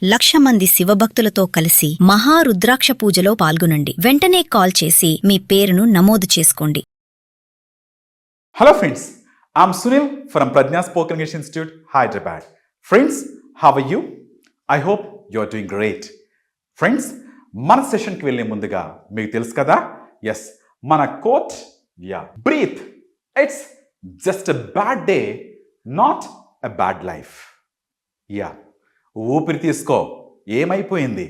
1,00,000 మంది శివభక్తులతో కలిసి మహారుద్రాక్ష పూజలో పాల్గొనండి. వెంటనే కాల్ చేసి మీ పేరును నమోదు చేసుకోండి. Hello friends, I'm Sunil from Pradnya Spoken English Institute, Hyderabad. Friends, how are you? I hope you're doing great. Friends, మన సెషన్కి వెళ్ళే ముందుగా మీకు తెలుసు కదా, ఎస్ మన quote breathe, it's just a bad day, not a bad life. ఊపిరి తీసుకో, ఏమైపోయింది,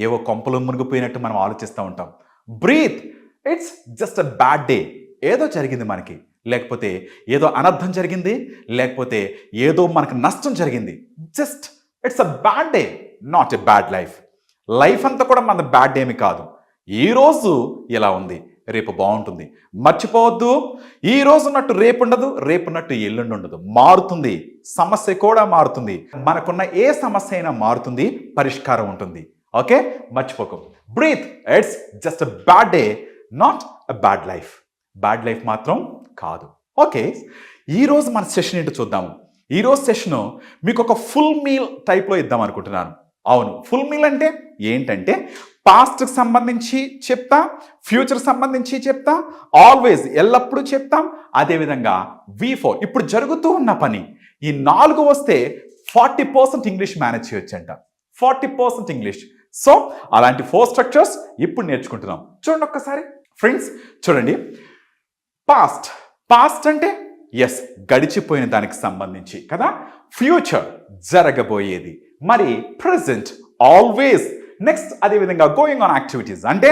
ఏవో కొంపలు మునిగిపోయినట్టు మనం ఆలోచిస్తూ ఉంటాం. Breathe, it's just a bad day. ఏదో జరిగింది మనకి, లేకపోతే ఏదో అనర్థం జరిగింది, లేకపోతే ఏదో మనకు నష్టం జరిగింది. Just it's a bad day, not a bad life. Life అంతా కూడా మన బ్యాడ్ ఏమి కాదు. ఈరోజు ఇలా ఉంది, రేపు బాగుంటుంది. మర్చిపోవద్దు, ఈ రోజు ఉన్నట్టు రేపు ఉండదు, రేపు ఉన్నట్టు ఎల్లుండి ఉండదు. మారుతుంది, సమస్య కూడా మారుతుంది. మనకున్న ఏ సమస్య అయినా మారుతుంది, పరిష్కారం ఉంటుంది. ఓకే, మర్చిపోకు. Breathe, it's just a bad day, not a bad life. Bad life మాత్రం కాదు. ఓకే, ఈరోజు మన సెషన్ ఏంటో చూద్దాము. ఈరోజు సెషను మీకు ఒక ఫుల్ మీల్ టైప్లో ఇద్దాం అనుకుంటున్నాను. అవును, ఫుల్ మీల్ అంటే ఏంటంటే పాస్ట్కి సంబంధించి చెప్తా, ఫ్యూచర్కి సంబంధించి చెప్తా, ఆల్వేస్ ఎల్లప్పుడూ చెప్తాం. అదేవిధంగా V4 ఇప్పుడు జరుగుతూ ఉన్న పని, ఈ 4 వస్తే 40% ఇంగ్లీష్ మేనేజ్ చేయొచ్చంట. 40% ఇంగ్లీష్. సో అలాంటి 4 స్ట్రక్చర్స్ ఇప్పుడు నేర్చుకుంటున్నాం. చూడండి ఒక్కసారి ఫ్రెండ్స్, చూడండి. పాస్ట్ అంటే ఎస్, గడిచిపోయిన దానికి సంబంధించి కదా. ఫ్యూచర్, జరగబోయేది. మరి ప్రెజెంట్, ఆల్వేస్. నెక్స్ట్ అదేవిధంగా గోయింగ్ ఆన్ యాక్టివిటీస్ అంటే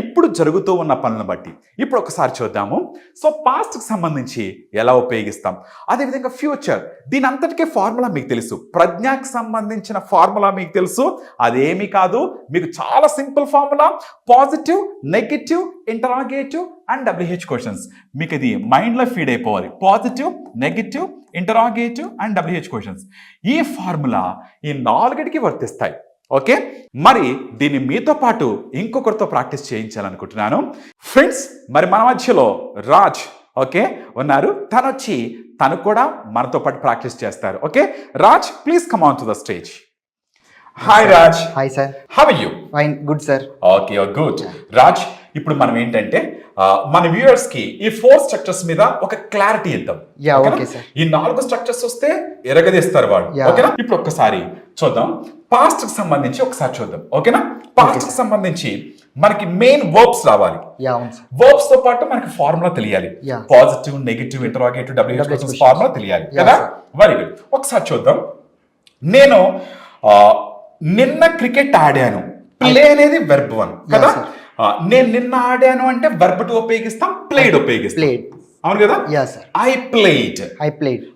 ఇప్పుడు జరుగుతూ ఉన్న పనులను బట్టి. ఇప్పుడు ఒకసారి చూద్దాము. సో పాస్ట్కి సంబంధించి ఎలా ఉపయోగిస్తాం, అదేవిధంగా ఫ్యూచర్. దీని అంతటికే ఫార్ములా మీకు తెలుసు. ప్రజ్ఞకి సంబంధించిన ఫార్ములా మీకు తెలుసు. అదేమీ కాదు, మీకు చాలా simple formula. Positive, negative, interrogative and WH questions. మీకు ఇది మైండ్లో ఫీడ్ అయిపోవాలి. Positive, negative, interrogative and WH questions. ఈ ఫార్ములా ఈ 4కి వర్తిస్తాయి. ఓకే, మరి దీన్ని మీతో పాటు ఇంకొకరితో ప్రాక్టీస్ చేయించాలనుకుంటున్నాను. ఫ్రెండ్స్, మరి మన మధ్యలో రాజ్ ఓకే ఉన్నారు. తను కూడా మనతో పాటు ప్రాక్టీస్ చేస్తారు. Okay Raj, please come on to the stage. Hi Raj. Hi sir. How are you? Fine, good sir. Okay, good. Raj, ఇప్పుడు మనం ఏంటంటే మన వ్యూవర్స్ కి ఈ 4 స్ట్రక్చర్స్ మీద ఒక క్లారిటీ ఇద్దాం. Okay sir. ఈ 4 స్ట్రక్చర్స్ వస్తే ఎరగదీస్తారు వాళ్ళు. ఓకేనా? ఇప్పుడు ఒక్కసారి చూద్దాం. పాస్ట్ కి సంబంధించి ఒకసారి చూద్దాం. ఓకేనా? పాస్ట్ కి సంబంధించి మనకి మెయిన్ వర్బ్స్ రావాలి. వర్బ్స్ తో పాటు మనకి ఫార్ములా తెలియాలి. Positive, negative, interrogative, WH formula తెలియాలి కదా. Very good. ఒకసారి చూద్దాం. నేను నిన్న క్రికెట్ ఆడాను. ప్లే అనేది వెర్బ్ 1 కదా. నేను నిన్న ఆడాను అంటే వెర్బ్ 2 ఉపయోగిస్తాం, ప్లేడ్ ఉపయోగిస్తాం. అవును కదా. I played.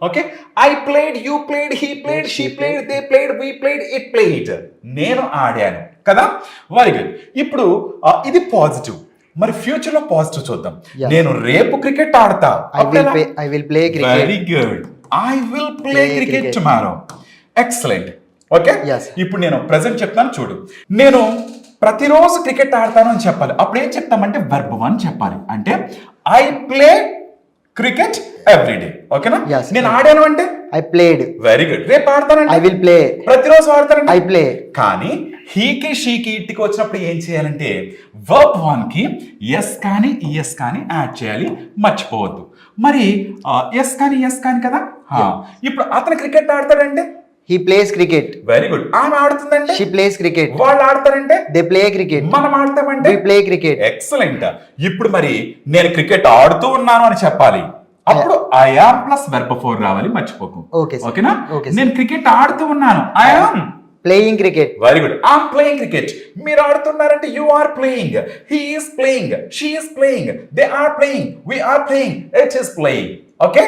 Okay, I played, you played, he played, she played, they played, we played, it played. నేను ఆడాను కదా. Very good. ఇప్పుడు ఇది పాజిటివ్. మరి ఫ్యూచర్ లో పాజిటివ్ చూద్దాం. నేను రేపు క్రికెట్ ఆడతా. I will play cricket. Very good. I will play cricket tomorrow. Excellent. Okay, ఇప్పుడు నేను ప్రెజెంట్ చెప్తాను చూడు. నేను ప్రతిరోజు క్రికెట్ ఆడతాను అని చెప్పాలి. అప్పుడు ఏం చెప్తామంటే వెర్బ్ 1 చెప్పాలి. అంటే I play cricket every day. ఓకేనా? నేను ఆడాను అంటే ఐ ప్లేడ్. Very good. రేపు ఆడతానంటే ఐ విల్ ప్లే. ప్రతిరోజు ఆడతానంటే ఐ ప్లే. కానీ హీకి, షీకి, ఇట్కి వచ్చినప్పుడు ఏం చేయాలంటే వర్బ్ 1 కి ఎస్ కానీ ఈఎస్ కానీ యాడ్ చేయాలి. మర్చిపోవద్దు. మరి ఎస్ కానీ ఎస్ కానీ కదా. ఇప్పుడు అతను క్రికెట్ ఆడతాడంటే he plays cricket. Very good. ఆమె ఆడుతుందంటే she plays cricket. వాళ్ళు ఆడతారంటే they play cricket. మనం ఆడతామంటే we play cricket. ఎక్సలెంట్. ఇప్పుడు మరి నేను క్రికెట్ ఆడుతూ ఉన్నాను అని చెప్పాలి. అప్పుడు ఐ యామ్ ప్లస్ వెర్బ్ 4 రావాలి. మర్చిపోకు. ఓకేనా? నేను క్రికెట్ ఆడుతూ ఉన్నాను. I am playing cricket. Very good. I am playing cricket. మీరు ఆడుతున్నారంటే you are playing, he is playing, she is playing, they are playing, we are playing, it is playing. Okay,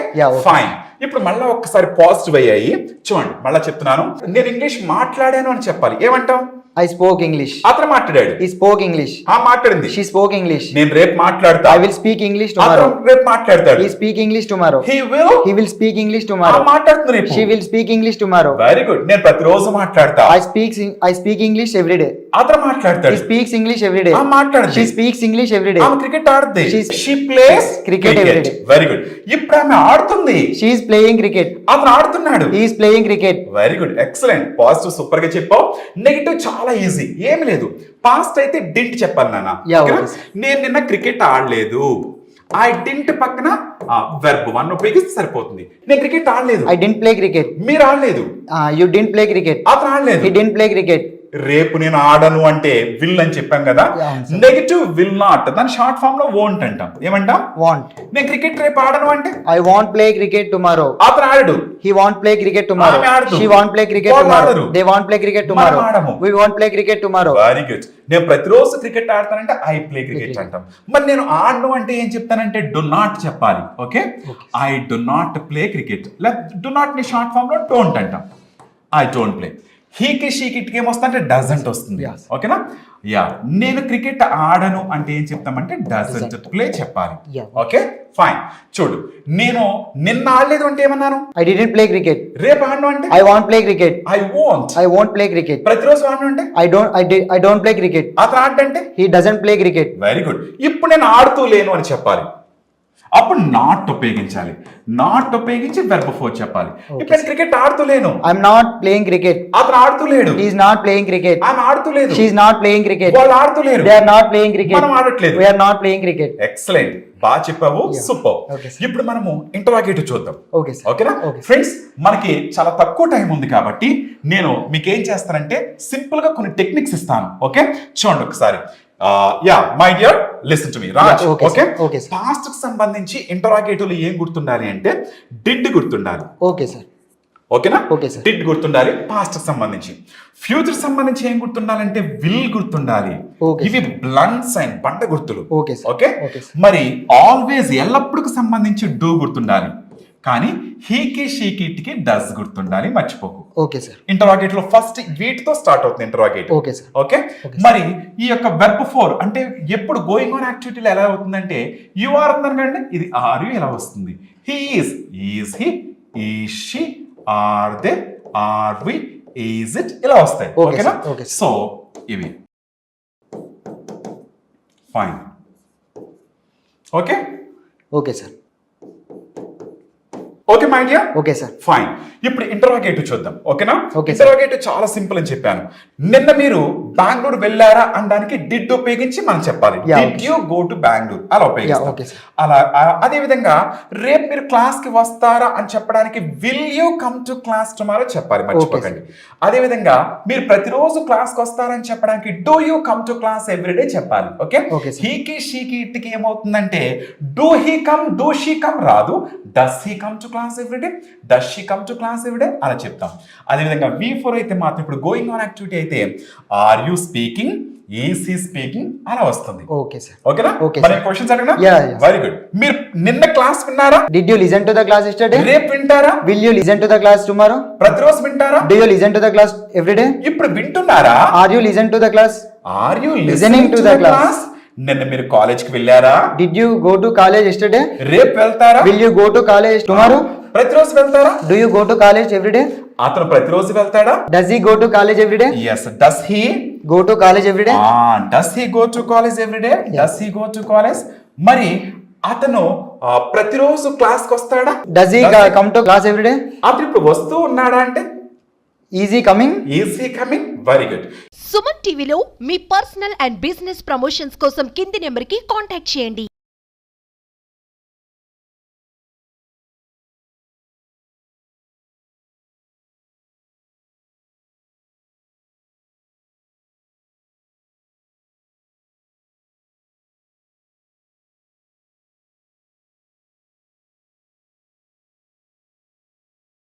fine. ఇప్పుడు మళ్ళీ ఒక్కసారి positive అయ్యాయి. చూడండి, మళ్ళీ చెప్తున్నాను. నేను ఇంగ్లీష్ మాట్లాడాను అని చెప్పాలి. ఏమంటాం? I spoke English. అతను మాట్లాడాడు. He spoke English. మాట్లాడింది. She spoke English. నేను రేపు మాట్లాడతా. I will speak English అతను tomorrow. రేపు మాట్లాడతాడు. He speak English tomorrow. He will speak English tomorrow. మాట్లాడుతుంది రేపు. She will speak English tomorrow. Very good. నేను ప్రతిరోజు మాట్లాడతా. I speak English every day. అతను మాట్లాడతాడు. He speaks English every day. మాట్లాడుతుంది. She speaks English every day. ఆమె cricket ఆడుతుంది. She plays cricket every day. Very good. ఇప్పుడు ఆమె ఆడుతుంది. She is playing cricket. అతను ఆడుతున్నాడు. He is playing cricket. Very good, excellent. Positive super గా చెప్పావు. నెగిటివ్ చాలా ఈజీ, ఏమి లేదు. పాస్ట్ అయితే డింట్ చెప్పాలి నాన్న. నేను నిన్న క్రికెట్ ఆడలేదు. ఐ డింట్ పక్కన వెర్బ్ వన్ ఉపయోగిస్తే సరిపోతుంది. నేను క్రికెట్ ఆడలేదు. I didn't play cricket. మీరు ఆడలేదు. You didn't play cricket. అతను ఆడలేదు. He didn't play cricket. రేపు నేను ఆడను అంటే విల్ అని చెప్పాం కదా. నెగటివ్ విల్ నాట్, దాని షార్ట్ ఫామ్ లో వోంట్ అంటాం. ఏమంటాం? Want. నేను క్రికెట్ రేపు ఆడను అంటే I won't play cricket tomorrow. అతను ఆడడు. He won't play cricket tomorrow. She won't play cricket tomorrow. They won't play cricket tomorrow. We won't play cricket tomorrow. Very good. నేను ప్రతిరోజు cricket ఆడతానంటే I play cricket అంటాం. మరి నేను ఆడను అంటే ఏం చెప్తానంటే డు నాట్ చెప్పాలి. Okay, I do not play cricket. Do not ని షార్ట్ ఫామ్ లో డోంట్ అంటాం. I don't play. హీకి షీకిట్కి ఏమొస్తా అంటే డజంట్ వస్తుంది. ఓకేనా? యా, నేను క్రికెట్ ఆడను అంటే ఏం చెప్తామంటే డజంట్ ప్లే చెప్పాలి. Okay fine. చూడు, నేను నిన్న ఆడలేదు అంటే ఏమన్నాను? I didn't play cricket. రేపు ఆడను అంటే I won't play cricket. I won't play cricket. ప్రతిరోజు ఆడను అంటే I don't play cricket. అతను ఆడంటే He doesn't play cricket. Very good. ఇప్పుడు నేను ఆడుతూ లేను అని చెప్పాలి. అప్పుడు నాట్ ఉపయోగించాలి. నాట్ ఉపయోగించి వెర్బ్ ఫోర్ చెప్పాలి. ఇప్పుడు నేను cricket ఆడుతూలేను. I'm not playing cricket. అతను ఆడుతూలేడు. He is not playing cricket. ఆమె ఆడుతూలేదు. She is not playing cricket. వాళ్ళు ఆడుతూలేరు. They are not playing cricket. మనం ఆడట్లేదు. We are not playing cricket. Excellent, బాగా చెప్పావు. సూపర్. ఇప్పుడు మనము ఇంటరాగేటివ్ చూద్దాం. ఓకేనా ఫ్రెండ్స్? మనకి చాలా తక్కువ టైం ఉంది కాబట్టి నేను మీకు ఏం చేస్తానంటే సింపుల్ గా కొన్ని టెక్నిక్స్ ఇస్తాను. ఓకే, చూడండి ఒకసారి. Yeah my dear, listen to me Raj. Okay, past కి సంబంధించి ఇంటరాగేటివ్ లో ఏం గుర్తుండాలి అంటే డిడ్ గుర్తుండాలి. Okay sir. ఓకేనా? Okay sir. డిడ్ గుర్తుండాలి పాస్ట్ కి సంబంధించి. ఫ్యూచర్ సంబంధించి ఏం గుర్తుండాలంటే విల్ గుర్తుండాలి. ఇవి బ్లంట్ సైన్, బండ గుర్తులు. ఓకే, మరి ఆల్వేస్ ఎల్లప్పుడుకు సంబంధించి డూ గుర్తుండాలి. కానీ హీకి షీకి డస్ గుర్తుండాలి, మర్చిపోకు. Okay sir. ఇంటరాగేటివ్ లో ఫస్ట్ వీటితో స్టార్ట్ అవుతుంది ఇంటరాగేటివ్. Okay sir. ఓకే, మరి ఈ యొక్క వెర్బ్ ఫోర్ అంటే ఎప్పుడు గోయింగ్ ఆన్ యాక్టివిటీలో ఎలా అవుతుందంటే యు ఆర్ ఉందనుకోండి, ఇది ఆర్ యు ఎలా వస్తుంది. He is he, is she, are they, are we, is it ఇలా వస్తాయి. ఓకేనా? సో ఇవి fine. Okay okay sir. Okay my dear. Okay sir. Fine. ఇప్పుడు ఇంటరాగేటివ్ చూద్దాం. ఓకేనా? ఓకే. ఇంటరాగేటివ్ చాలా సింపుల్ అని చెప్పాను. నిన్న మీరు బెంగళూరు వెళ్ళారా అనడానికి డిడ్ ఉపయోగించి మనం చెప్పాలి. Did you go to Bengaluru అలా ఉపయోగిస్తాం. అలా అదే విధంగా రేపు మీరు క్లాస్ కి వస్తారా అని చెప్పడానికి will you come to class tomorrow చెప్పాలి, మర్చిపోకండి. అదే విధంగా మీరు ప్రతిరోజు క్లాస్ కి వస్తారని చెప్పడానికి do you come to class everyday చెప్పాలి. ఓకే, హీకి షీకి ఇట్కి ఏమవుతుందంటే do he come, do she come రాదు. Does he come to class everyday, does she come to class everyday అలా చెప్తాం. అదేవిధంగా V4 అయితే మాత్రం ఇప్పుడు గోయింగ్ ఆన్ యాక్టివిటీ అయితే are you speaking, is he speaking అలా వస్తుంది. Okay sir. ఓకేనా? మరి క్వశ్చన్స్ అడగనా? Very good. మీరు నిన్న క్లాస్ విన్నారా? Did you listen to the class yesterday? రేపు వింటారా? Will you listen to the class tomorrow? ప్రతిరోజు వింటారా? Do you listen to the class every day? ఇప్పుడు వింటున్నారా? Are you listen to the class? Are you listening to the class? నిన్న మీరు college కి వెళ్ళారా? Did you go to college yesterday? రేపు వెళ్తారా? Will you go to college tomorrow? ప్రతిరోజు వెళ్తారా? Do you go to college every day? అతను ప్రతిరోజు వెళ్తాడా? Does he go to college every day? Yes. Does he go to college every day? Does he go to college every day? Does he go to college? మరి అతను ప్రతిరోజు class కి వస్తాడా? Does he come to class every day? అతను ఇప్పుడు వస్తూ ఉన్నాడా అంటే is he coming? Is he coming? Very good. Suman టీవీలో మీ పర్సనల్ అండ్ బిజినెస్ ప్రమోషన్స్ కోసం కింది నెంబర్కి కాంటాక్ట్ చేయండి.